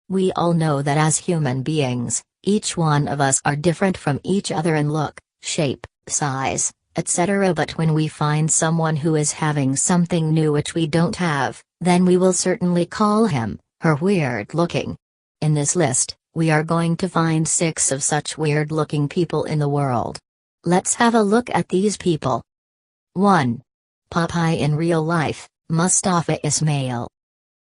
We all know that as human beings, each one of us are different from each other in look, shape, size, etc. But when we find someone who is having something new which we don't have, then we will certainly call him, her weird looking. In this list, we are going to find 6 of such weird looking people in the world. Let's have a look at these people. 1. Popeye in real life, Moustafa Ismail.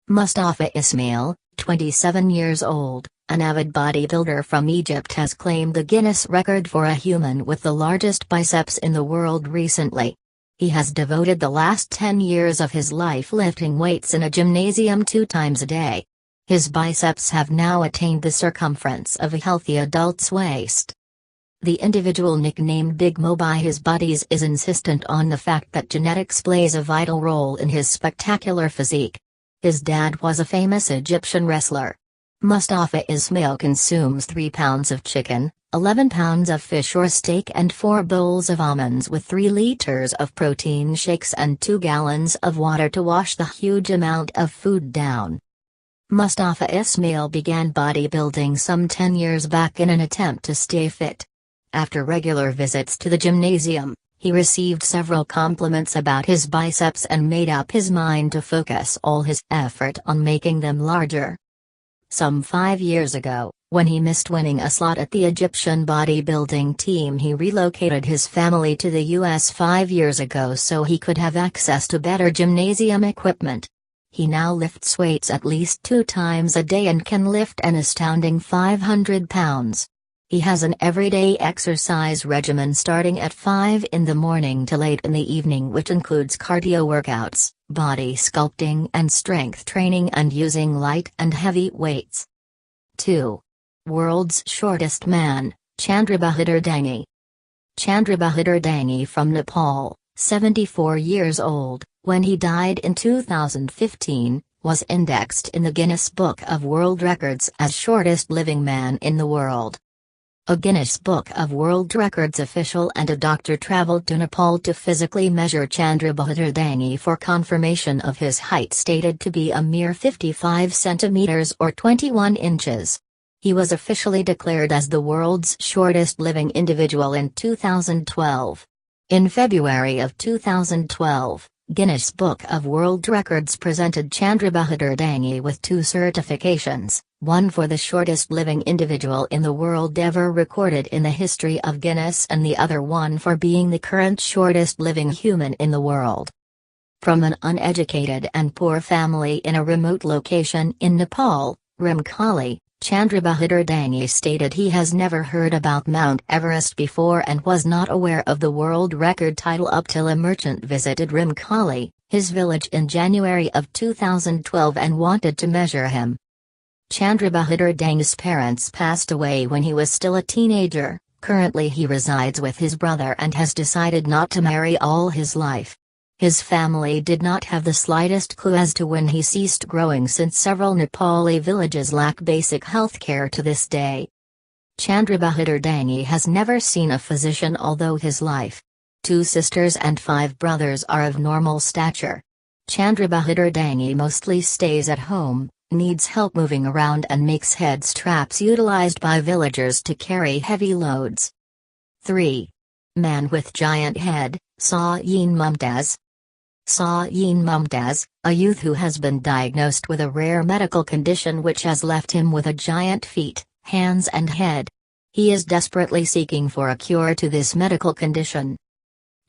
Moustafa Ismail, 27 years old, an avid bodybuilder from Egypt, has claimed the Guinness record for a human with the largest biceps in the world recently. He has devoted the last 10 years of his life lifting weights in a gymnasium 2 times a day. His biceps have now attained the circumference of a healthy adult's waist. The individual nicknamed Big Mo by his buddies is insistent on the fact that genetics plays a vital role in his spectacular physique. His dad was a famous Egyptian wrestler. Moustafa Ismail consumes 3 pounds of chicken, 11 pounds of fish or steak and 4 bowls of almonds with 3 liters of protein shakes and 2 gallons of water to wash the huge amount of food down. Moustafa Ismail began bodybuilding some 10 years back in an attempt to stay fit. After regular visits to the gymnasium, he received several compliments about his biceps and made up his mind to focus all his effort on making them larger. Some 5 years ago, when he missed winning a slot at the Egyptian bodybuilding team, he relocated his family to the US 5 years ago so he could have access to better gymnasium equipment. He now lifts weights at least 2 times a day and can lift an astounding 500 pounds. He has an everyday exercise regimen starting at 5 in the morning to late in the evening, which includes cardio workouts, body sculpting and strength training, and using light and heavy weights. 2. World's shortest man, Chandra Bahadur Dangi. Chandra Bahadur Dangi from Nepal, 74 years old, when he died in 2015, was indexed in the Guinness Book of World Records as shortest living man in the world. A Guinness Book of World Records official and a doctor traveled to Nepal to physically measure Chandra Bahadur Dangi for confirmation of his height, stated to be a mere 55 centimeters or 21 inches. He was officially declared as the world's shortest living individual in 2012. In February of 2012, Guinness Book of World Records presented Chandra Bahadur Dangi with 2 certifications, one for the shortest living individual in the world ever recorded in the history of Guinness and the other one for being the current shortest living human in the world. From an uneducated and poor family in a remote location in Nepal, Rimkhali, Chandra Bahadur Dangi stated he has never heard about Mount Everest before and was not aware of the world record title up till a merchant visited Rimkhali, his village, in January of 2012 and wanted to measure him. Chandra Bahadur Dangi's parents passed away when he was still a teenager. Currently he resides with his brother and has decided not to marry all his life. His family did not have the slightest clue as to when he ceased growing, since several Nepali villages lack basic health care to this day. Chandra Bahadur Dangi has never seen a physician, although his life. 2 sisters and 5 brothers are of normal stature. Chandra Bahadur Dangi mostly stays at home, needs help moving around and makes head straps utilized by villagers to carry heavy loads. 3. Man with giant head, Sain Mumtaz. Sain Mumtaz, a youth who has been diagnosed with a rare medical condition which has left him with a giant feet, hands and head. He is desperately seeking for a cure to this medical condition.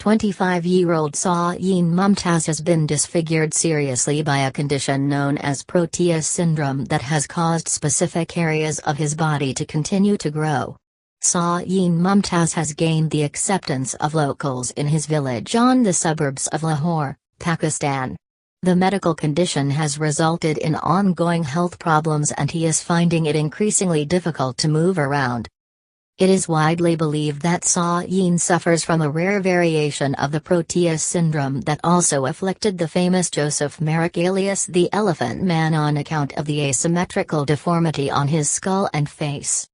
25-year-old Sain Mumtaz has been disfigured seriously by a condition known as Proteus syndrome that has caused specific areas of his body to continue to grow. Sain Mumtaz has gained the acceptance of locals in his village on the suburbs of Lahore, Pakistan. The medical condition has resulted in ongoing health problems and he is finding it increasingly difficult to move around. It is widely believed that Sain suffers from a rare variation of the Proteus syndrome that also afflicted the famous Joseph Merrick alias the Elephant Man on account of the asymmetrical deformity on his skull and face.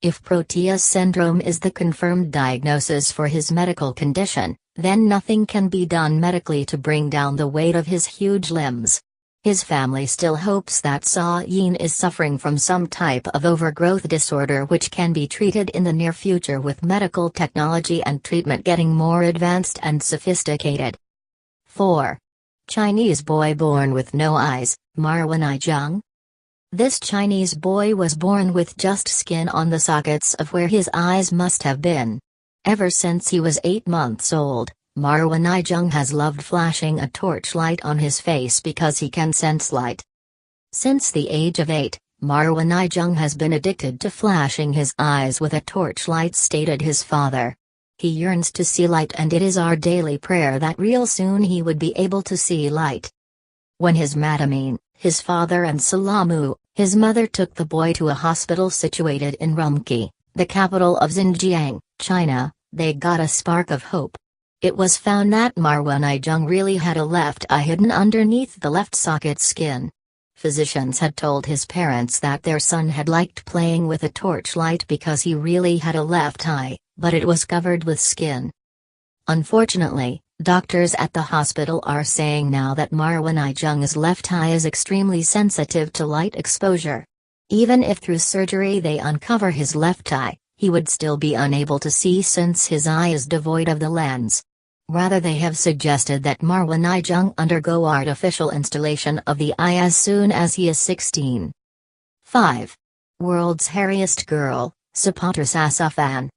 If Proteus syndrome is the confirmed diagnosis for his medical condition, then nothing can be done medically to bring down the weight of his huge limbs. His family still hopes that Sain is suffering from some type of overgrowth disorder which can be treated in the near future with medical technology and treatment getting more advanced and sophisticated. 4. Chinese boy born with no eyes, Marwanijung. This Chinese boy was born with just skin on the sockets of where his eyes must have been. Ever since he was 8 months old, Marwanijung has loved flashing a torchlight on his face because he can sense light. Since the age of 8, Marwanijung has been addicted to flashing his eyes with a torchlight, stated his father. He yearns to see light, and it is our daily prayer that real soon he would be able to see light. When his Madamin, his father, and Salamu, his mother, took the boy to a hospital situated in Urumqi, the capital of Xinjiang, China, they got a spark of hope. It was found that Marwanijung really had a left eye hidden underneath the left socket skin. Physicians had told his parents that their son had liked playing with a torchlight because he really had a left eye, but it was covered with skin. Unfortunately, doctors at the hospital are saying now that Marwanijung's left eye is extremely sensitive to light exposure. Even if through surgery they uncover his left eye, he would still be unable to see since his eye is devoid of the lens. Rather, they have suggested that Marwanijung undergo artificial installation of the eye as soon as he is 16. 5. World's hairiest girl, Supatra Sasuphan.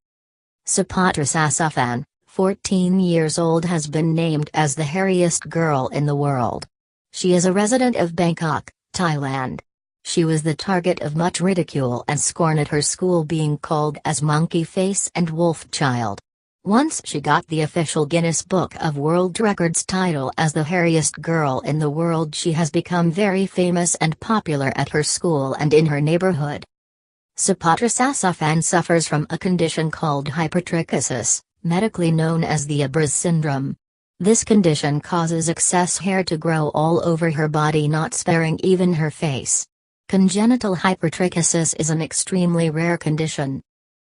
Supatra Sasuphan, 14 years old, has been named as the hairiest girl in the world. She is a resident of Bangkok, Thailand. She was the target of much ridicule and scorn at her school, being called as monkey face and wolf child. Once she got the official Guinness Book of World Records title as the hairiest girl in the world, she has become very famous and popular at her school and in her neighborhood. Supatra Sasuphan suffers from a condition called hypertrichosis, medically known as the Abruz syndrome. This condition causes excess hair to grow all over her body, not sparing even her face. Congenital hypertrichosis is an extremely rare condition.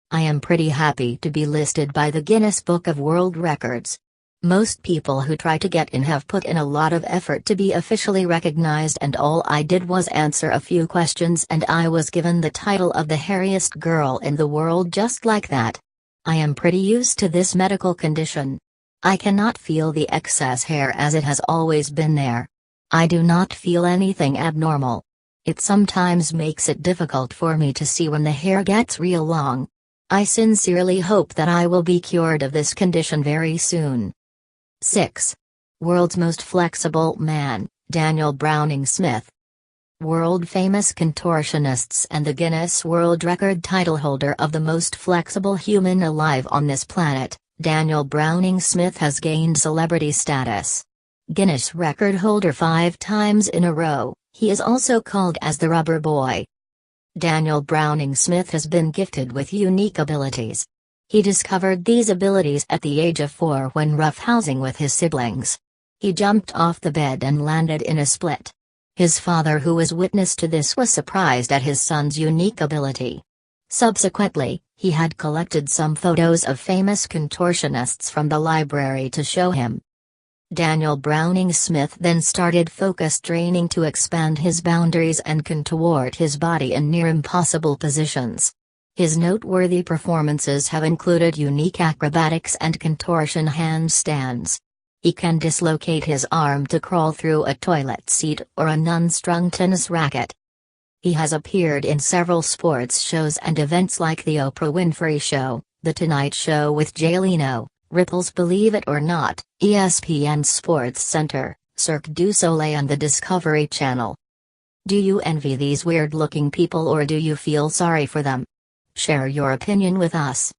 I am pretty happy to be listed by the Guinness Book of World Records. Most people who try to get in have put in a lot of effort to be officially recognized, and all I did was answer a few questions and I was given the title of the hairiest girl in the world just like that. I am pretty used to this medical condition. I cannot feel the excess hair as it has always been there. I do not feel anything abnormal. It sometimes makes it difficult for me to see when the hair gets real long. I sincerely hope that I will be cured of this condition very soon. 6. World's most flexible man, Daniel Browning Smith. World-famous contortionists and the Guinness World Record title holder of the most flexible human alive on this planet, Daniel Browning Smith has gained celebrity status. Guinness record holder 5 times in a row, he is also called as the Rubber Boy. Daniel Browning Smith has been gifted with unique abilities. He discovered these abilities at the age of 4 when roughhousing with his siblings. He jumped off the bed and landed in a split. His father, who was witness to this, was surprised at his son's unique ability. Subsequently, he had collected some photos of famous contortionists from the library to show him. Daniel Browning Smith then started focused training to expand his boundaries and contort his body in near impossible positions. His noteworthy performances have included unique acrobatics and contortion handstands. He can dislocate his arm to crawl through a toilet seat or an unstrung tennis racket. He has appeared in several sports shows and events like The Oprah Winfrey Show, The Tonight Show with Jay Leno, Ripple's Believe It or Not, ESPN's Sports Center, Cirque du Soleil and the Discovery Channel. Do you envy these weird-looking people or do you feel sorry for them? Share your opinion with us.